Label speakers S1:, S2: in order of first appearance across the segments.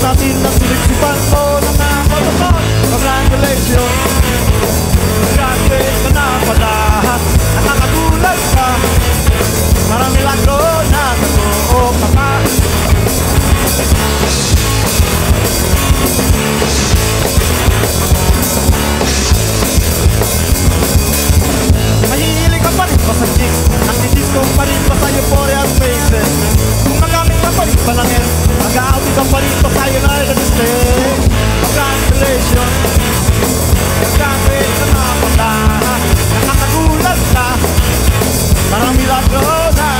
S1: natin ang sinisipan mo na nakapagod. Congratulations, graduate ka na pala, nakakagulat ka. Parang milagro na totoo ka pa. Mahihilig ka pa rin ba sa chicks? Nagtidisco pa rin ba sa euphoria at faces? Kung nagamit ka pa rin ba lang yan, mag-a-outi ka pa rin ba sa United States? Congratulations, graduate ka na pala, nakakagulat ka. Parang milagro na.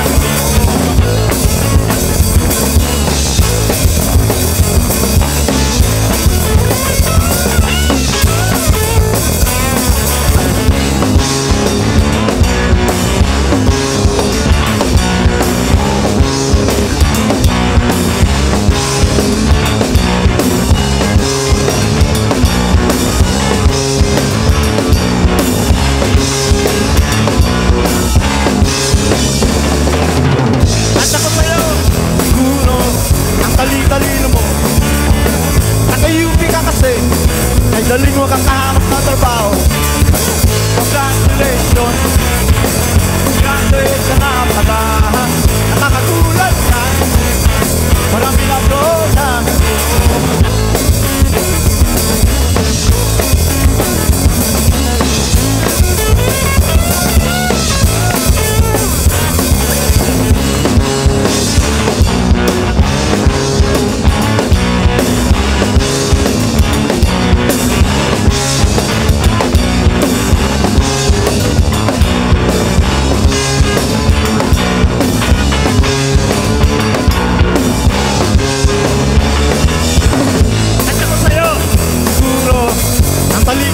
S1: Talino mo, naka-UP ka kasi, ay dali mo kang kahanap na trabaho. Congratulations, graduate ka na pala, nakakagulat ka. Parang milagro na.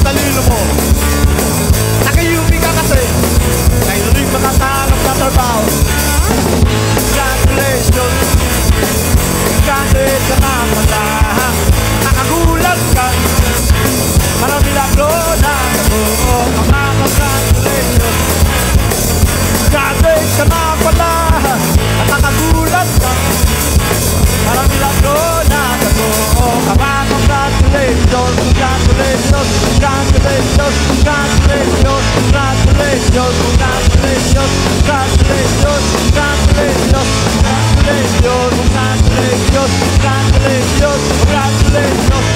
S1: Talino mo, naka-UP ka kasi, ngayon rin makakahanap na trabaho. Congratulations, graduate ka na pala, nakagulat ka. Parang milagro na totoo ka pa. Congratulations, graduate ka na pala, nakagulat ka. Parang milagro na totoo ka pa. Congratulations, congratulations, congratulations, congratulations, congratulations, congratulations, congratulations, congratulations, congratulations, congratulations, congratulations, congratulations.